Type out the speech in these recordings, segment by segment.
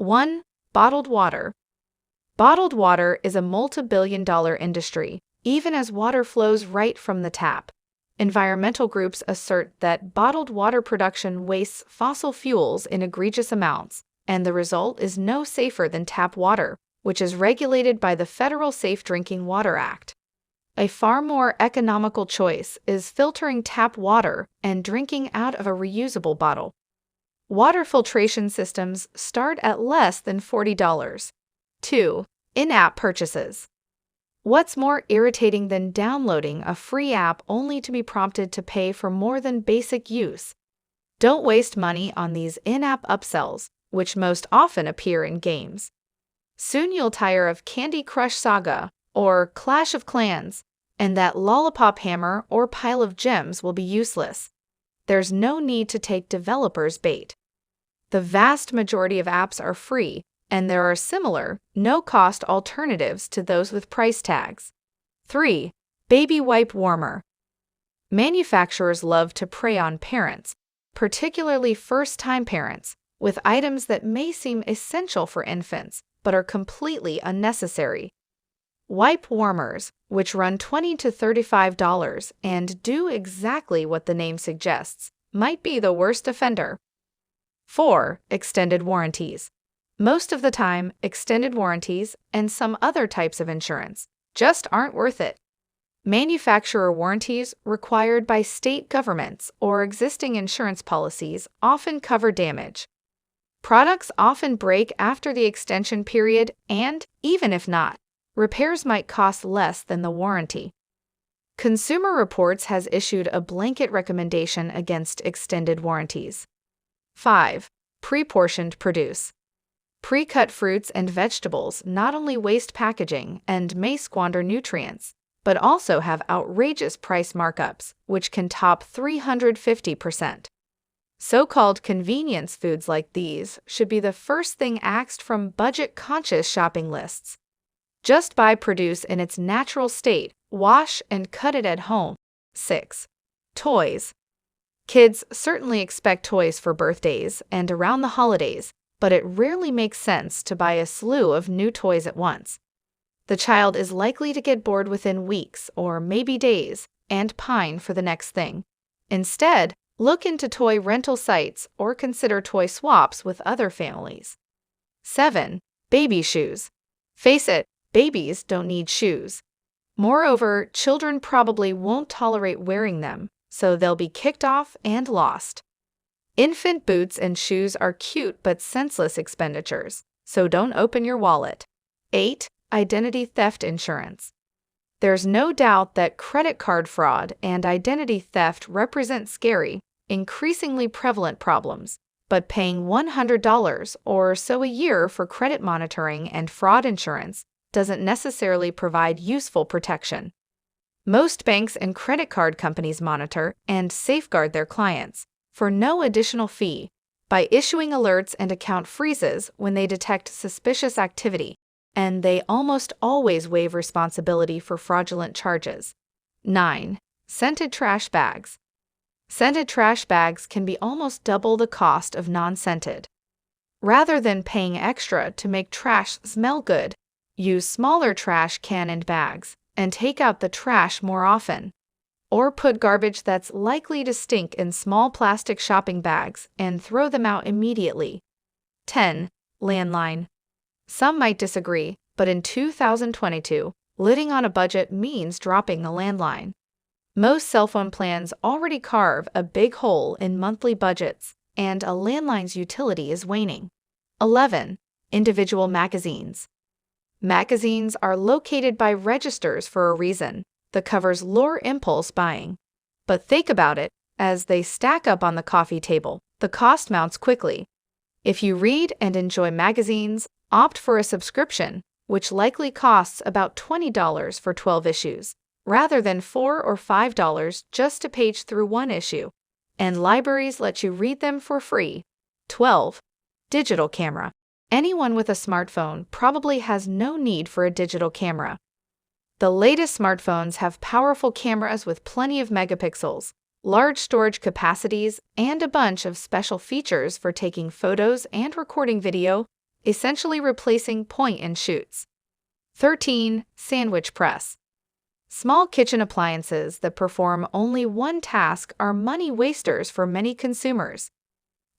1. Bottled water. Bottled water is a multi-billion-dollar industry, even as water flows right from the tap. Environmental groups assert that bottled water production wastes fossil fuels in egregious amounts, and the result is no safer than tap water, which is regulated by the Federal Safe Drinking Water Act. A far more economical choice is filtering tap water and drinking out of a reusable bottle. Water filtration systems start at less than $40. 2. In-app purchases. What's more irritating than downloading a free app only to be prompted to pay for more than basic use? Don't waste money on these in-app upsells, which most often appear in games. Soon you'll tire of Candy Crush Saga or Clash of Clans, and that lollipop hammer or pile of gems will be useless. There's no need to take developers' bait. The vast majority of apps are free, and there are similar, no-cost alternatives to those with price tags. 3. Baby wipe warmer. Manufacturers love to prey on parents, particularly first-time parents, with items that may seem essential for infants, but are completely unnecessary. Wipe warmers, which run $20 to $35 and do exactly what the name suggests, might be the worst offender. 4. Extended warranties. Most of the time, extended warranties and some other types of insurance just aren't worth it. Manufacturer warranties required by state governments or existing insurance policies often cover damage. Products often break after the extension period, and, even if not, repairs might cost less than the warranty. Consumer Reports has issued a blanket recommendation against extended warranties. 5. Pre-portioned produce. Pre-cut fruits and vegetables not only waste packaging and may squander nutrients, but also have outrageous price markups, which can top 350%. So-called convenience foods like these should be the first thing axed from budget-conscious shopping lists. Just buy produce in its natural state, wash and cut it at home. 6. Toys. Kids certainly expect toys for birthdays and around the holidays, but it rarely makes sense to buy a slew of new toys at once. The child is likely to get bored within weeks or maybe days and pine for the next thing. Instead, look into toy rental sites or consider toy swaps with other families. 7. Baby shoes. Face it, babies don't need shoes. Moreover, children probably won't tolerate wearing them, so they'll be kicked off and lost. Infant boots and shoes are cute but senseless expenditures, so don't open your wallet. 8. Identity theft insurance. There's no doubt that credit card fraud and identity theft represent scary, increasingly prevalent problems, but paying $100 or so a year for credit monitoring and fraud insurance doesn't necessarily provide useful protection. Most banks and credit card companies monitor and safeguard their clients, for no additional fee, by issuing alerts and account freezes when they detect suspicious activity, and they almost always waive responsibility for fraudulent charges. 9. Scented trash bags. Scented trash bags can be almost double the cost of non-scented. Rather than paying extra to make trash smell good, use smaller trash can and bags, and take out the trash more often. Or put garbage that's likely to stink in small plastic shopping bags and throw them out immediately. 10. Landline. Some might disagree, but in 2022, living on a budget means dropping the landline. Most cell phone plans already carve a big hole in monthly budgets, and a landline's utility is waning. 11. Individual magazines. Magazines are located by registers for a reason. The covers lure impulse buying. But think about it, as they stack up on the coffee table, the cost mounts quickly. If you read and enjoy magazines, opt for a subscription, which likely costs about $20 for 12 issues, rather than $4 or $5 just to page through one issue. And libraries let you read them for free. 12. Digital camera. Anyone with a smartphone probably has no need for a digital camera. The latest smartphones have powerful cameras with plenty of megapixels, large storage capacities, and a bunch of special features for taking photos and recording video, essentially replacing point and shoots. 13. Sandwich press. Small kitchen appliances that perform only one task are money wasters for many consumers.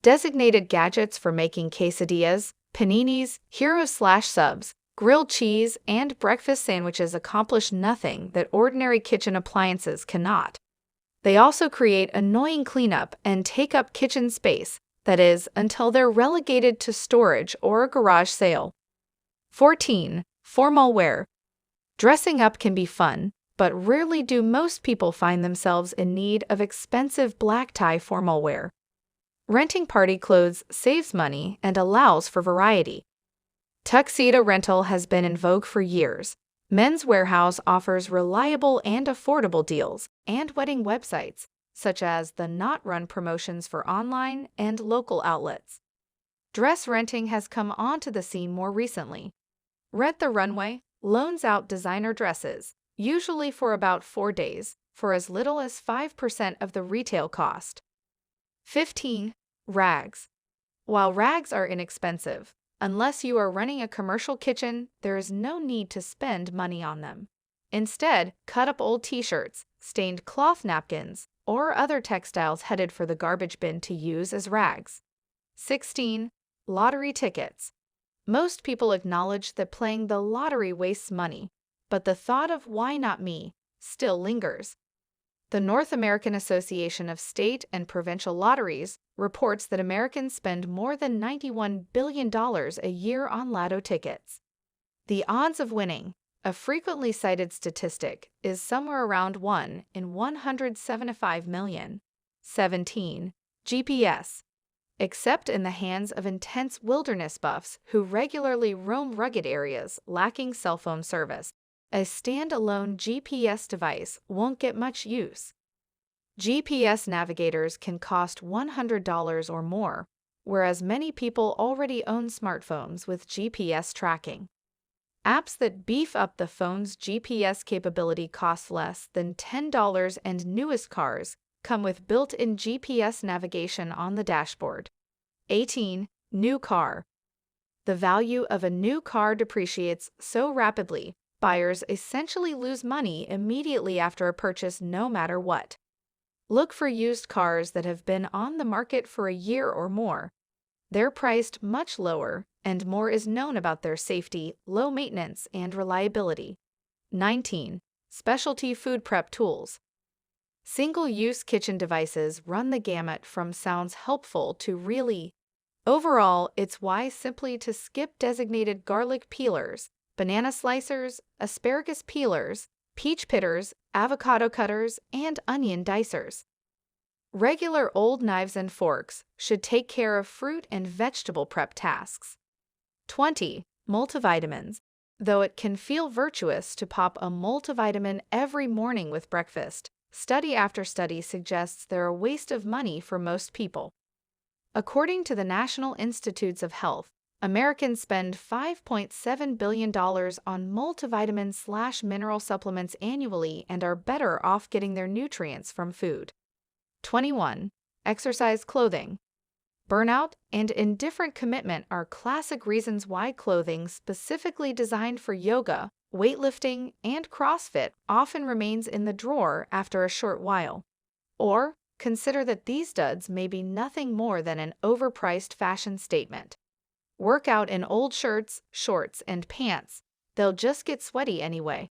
Designated gadgets for making quesadillas, paninis, hero/subs, grilled cheese, and breakfast sandwiches accomplish nothing that ordinary kitchen appliances cannot. They also create annoying cleanup and take up kitchen space, that is, until they're relegated to storage or a garage sale. 14. Formal wear. Dressing up can be fun, but rarely do most people find themselves in need of expensive black tie formal wear. Renting party clothes saves money and allows for variety. Tuxedo rental has been in vogue for years. Men's Warehouse offers reliable and affordable deals, and wedding websites, such as the Knot run promotions for online and local outlets. Dress renting has come onto the scene more recently. Rent the Runway loans out designer dresses, usually for about 4 days, for as little as 5% of the retail cost. 15. Rags. While rags are inexpensive, unless you are running a commercial kitchen, there is no need to spend money on them. Instead, cut up old t-shirts, stained cloth napkins, or other textiles headed for the garbage bin to use as rags. 16. Lottery tickets. Most people acknowledge that playing the lottery wastes money, but the thought of "why not me" still lingers. The North American Association of State and Provincial Lotteries reports that Americans spend more than $91 billion a year on lotto tickets. The odds of winning, a frequently cited statistic, is somewhere around 1 in 175 million. 17. GPS. Except in the hands of intense wilderness buffs who regularly roam rugged areas lacking cell phone service, a standalone GPS device won't get much use. GPS navigators can cost $100 or more, whereas many people already own smartphones with GPS tracking. Apps that beef up the phone's GPS capability cost less than $10, and newest cars come with built-in GPS navigation on the dashboard. 18. New car. The value of a new car depreciates so rapidly, buyers essentially lose money immediately after a purchase no matter what. Look for used cars that have been on the market for a year or more. They're priced much lower, and more is known about their safety, low maintenance, and reliability. 19. Specialty food prep tools. Single-use kitchen devices run the gamut from sounds helpful to really. Overall, it's wise simply to skip designated garlic peelers, banana slicers, asparagus peelers, peach pitters, avocado cutters, and onion dicers. Regular old knives and forks should take care of fruit and vegetable prep tasks. 20. Multivitamins. Though it can feel virtuous to pop a multivitamin every morning with breakfast, study after study suggests they're a waste of money for most people. According to the National Institutes of Health, Americans spend $5.7 billion on multivitamin/mineral supplements annually and are better off getting their nutrients from food. 21. Exercise clothing. Burnout and indifferent commitment are classic reasons why clothing specifically designed for yoga, weightlifting, and CrossFit often remains in the drawer after a short while. Or, consider that these duds may be nothing more than an overpriced fashion statement. Work out in old shirts, shorts, and pants. They'll just get sweaty anyway.